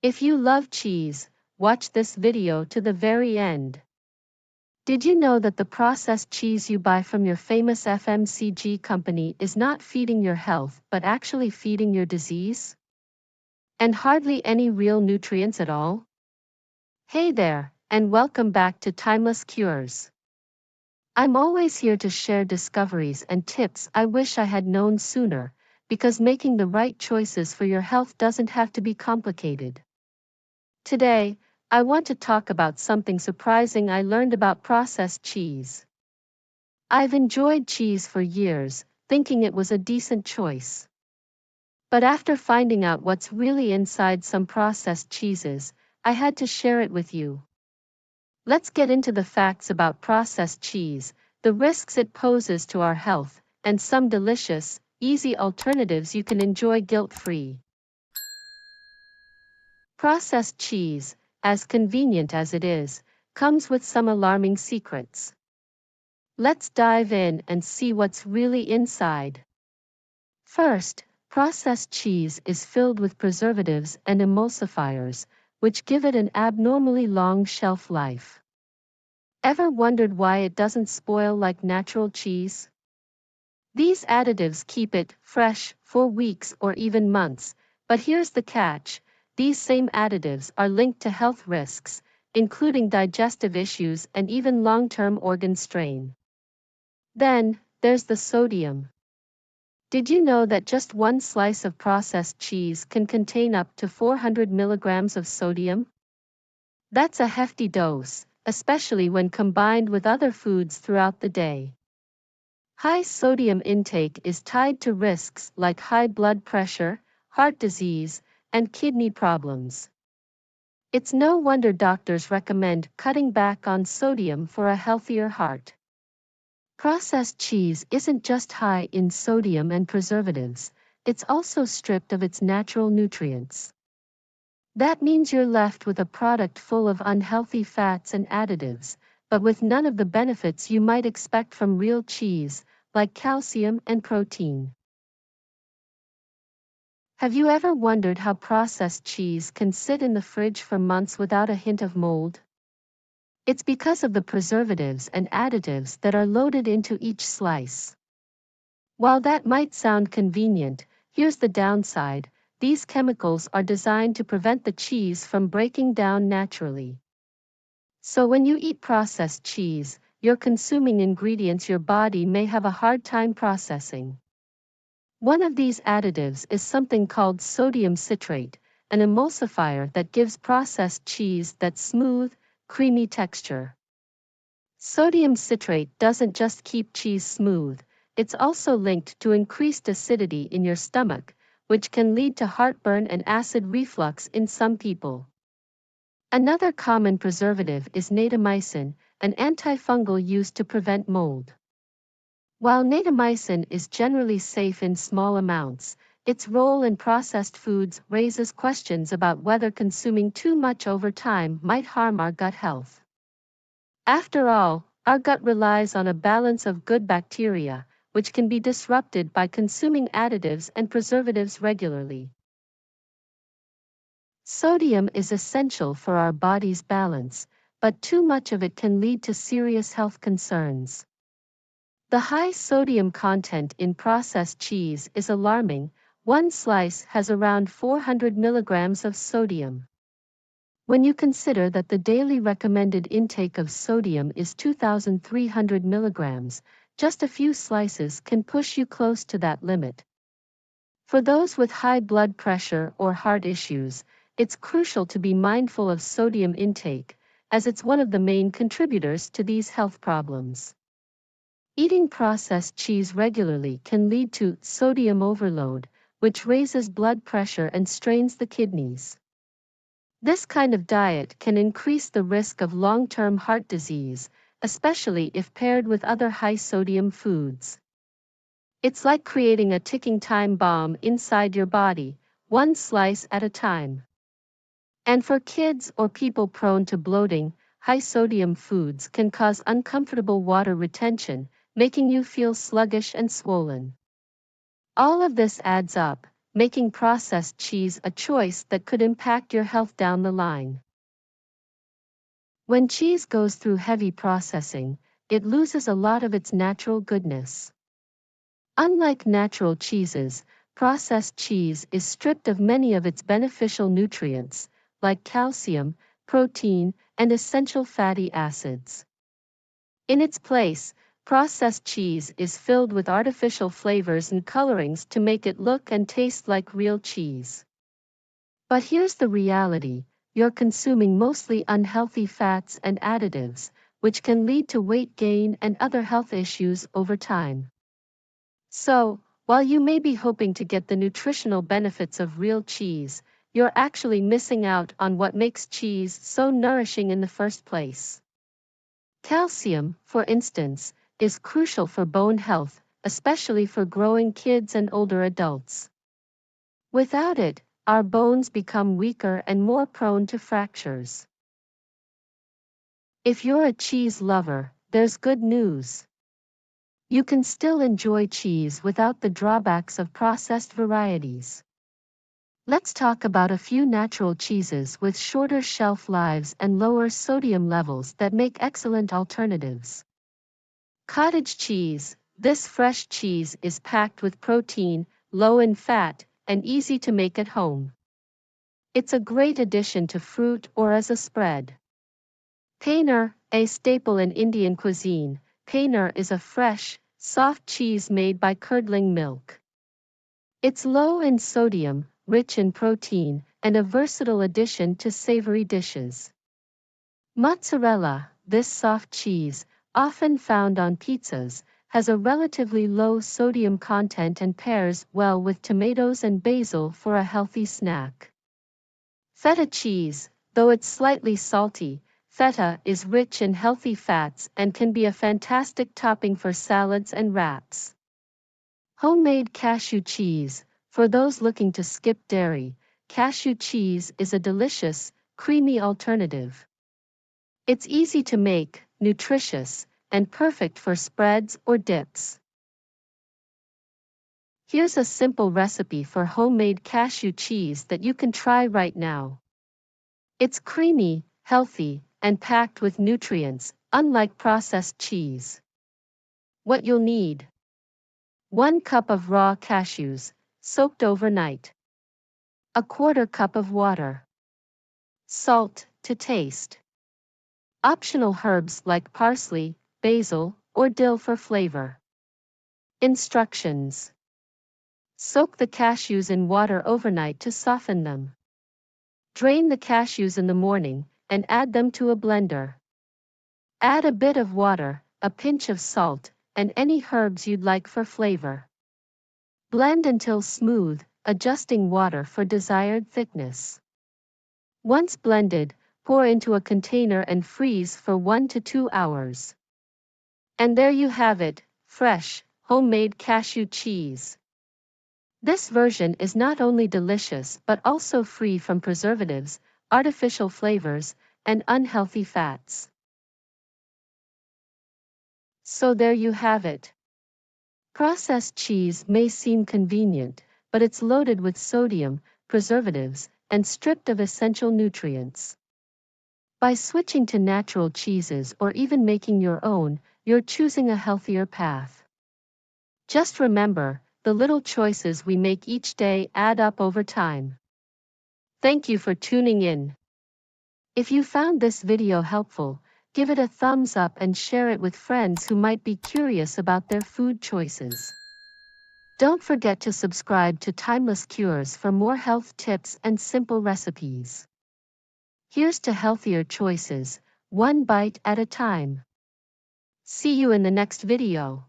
If you love cheese, watch this video to the very end. Did you know that the processed cheese you buy from your famous FMCG company is not feeding your health but actually feeding your disease? And hardly any real nutrients at all? Hey there, and welcome back to Timeless Cures. I'm always here to share discoveries and tips I wish I had known sooner, because making the right choices for your health doesn't have to be complicated. Today, I want to talk about something surprising I learned about processed cheese. I've enjoyed cheese for years, thinking it was a decent choice. But after finding out what's really inside some processed cheeses, I had to share it with you. Let's get into the facts about processed cheese, the risks it poses to our health, and some delicious, easy alternatives you can enjoy guilt-free. Processed cheese, as convenient as it is, comes with some alarming secrets. Let's dive in and see what's really inside. First, processed cheese is filled with preservatives and emulsifiers, which give it an abnormally long shelf life. Ever wondered why it doesn't spoil like natural cheese? These additives keep it fresh for weeks or even months, but here's the catch: these same additives are linked to health risks, including digestive issues and even long-term organ strain. Then, there's the sodium. Did you know that just one slice of processed cheese can contain up to 400 milligrams of sodium? That's a hefty dose, especially when combined with other foods throughout the day. High sodium intake is tied to risks like high blood pressure, heart disease, and kidney problems. It's no wonder doctors recommend cutting back on sodium for a healthier heart. Processed cheese isn't just high in sodium and preservatives, it's also stripped of its natural nutrients. That means you're left with a product full of unhealthy fats and additives, but with none of the benefits you might expect from real cheese, like calcium and protein. Have you ever wondered how processed cheese can sit in the fridge for months without a hint of mold? It's because of the preservatives and additives that are loaded into each slice. While that might sound convenient, here's the downside: these chemicals are designed to prevent the cheese from breaking down naturally. So when you eat processed cheese, you're consuming ingredients your body may have a hard time processing. One of these additives is something called sodium citrate, an emulsifier that gives processed cheese that smooth, creamy texture. Sodium citrate doesn't just keep cheese smooth, it's also linked to increased acidity in your stomach, which can lead to heartburn and acid reflux in some people. Another common preservative is natamycin, an antifungal used to prevent mold. While natamycin is generally safe in small amounts, its role in processed foods raises questions about whether consuming too much over time might harm our gut health. After all, our gut relies on a balance of good bacteria, which can be disrupted by consuming additives and preservatives regularly. Sodium is essential for our body's balance, but too much of it can lead to serious health concerns. The high sodium content in processed cheese is alarming. One slice has around 400 milligrams of sodium. When you consider that the daily recommended intake of sodium is 2,300 milligrams, just a few slices can push you close to that limit. For those with high blood pressure or heart issues, it's crucial to be mindful of sodium intake, as it's one of the main contributors to these health problems. Eating processed cheese regularly can lead to sodium overload, which raises blood pressure and strains the kidneys. This kind of diet can increase the risk of long-term heart disease, especially if paired with other high-sodium foods. It's like creating a ticking time bomb inside your body, one slice at a time. And for kids or people prone to bloating, high-sodium foods can cause uncomfortable water retention, making you feel sluggish and swollen. All of this adds up, making processed cheese a choice that could impact your health down the line. When cheese goes through heavy processing, it loses a lot of its natural goodness. Unlike natural cheeses, processed cheese is stripped of many of its beneficial nutrients, like calcium, protein, and essential fatty acids. In its place, processed cheese is filled with artificial flavors and colorings to make it look and taste like real cheese. But here's the reality: you're consuming mostly unhealthy fats and additives, which can lead to weight gain and other health issues over time. So, while you may be hoping to get the nutritional benefits of real cheese, you're actually missing out on what makes cheese so nourishing in the first place. Calcium, for instance, is crucial for bone health, especially for growing kids and older adults. Without it, our bones become weaker and more prone to fractures. If you're a cheese lover, there's good news. You can still enjoy cheese without the drawbacks of processed varieties. Let's talk about a few natural cheeses with shorter shelf lives and lower sodium levels that make excellent alternatives. Cottage cheese. This fresh cheese is packed with protein, low in fat, and easy to make at home. It's a great addition to fruit or as a spread. Paneer, a staple in Indian cuisine. Paneer is a fresh, soft cheese made by curdling milk. It's low in sodium, rich in protein, and a versatile addition to savory dishes. Mozzarella, this soft cheese, often found on pizzas, has a relatively low sodium content and pairs well with tomatoes and basil for a healthy snack. Feta cheese, though it's slightly salty, feta is rich in healthy fats and can be a fantastic topping for salads and wraps. Homemade cashew cheese. For those looking to skip dairy, cashew cheese is a delicious, creamy alternative. It's easy to make, nutritious, and perfect for spreads or dips. Here's a simple recipe for homemade cashew cheese that you can try right now. It's creamy, healthy, and packed with nutrients, unlike processed cheese. What you'll need: 1 cup of raw cashews, soaked overnight. 1/4 cup of water. Salt to taste. Optional herbs like parsley, basil, or dill for flavor. Instructions: soak the cashews in water overnight to soften them. Drain the cashews in the morning and add them to a blender. Add a bit of water, a pinch of salt, and any herbs you'd like for flavor. Blend until smooth, adjusting water for desired thickness. Once blended, pour into a container and freeze for 1 to 2 hours. And there you have it, fresh, homemade cashew cheese. This version is not only delicious but also free from preservatives, artificial flavors, and unhealthy fats. So there you have it. Processed cheese may seem convenient, but it's loaded with sodium, preservatives, and stripped of essential nutrients. By switching to natural cheeses or even making your own, you're choosing a healthier path. Just remember, the little choices we make each day add up over time. Thank you for tuning in. If you found this video helpful, give it a thumbs up and share it with friends who might be curious about their food choices. Don't forget to subscribe to Timeless Cures for more health tips and simple recipes. Here's to healthier choices, one bite at a time. See you in the next video.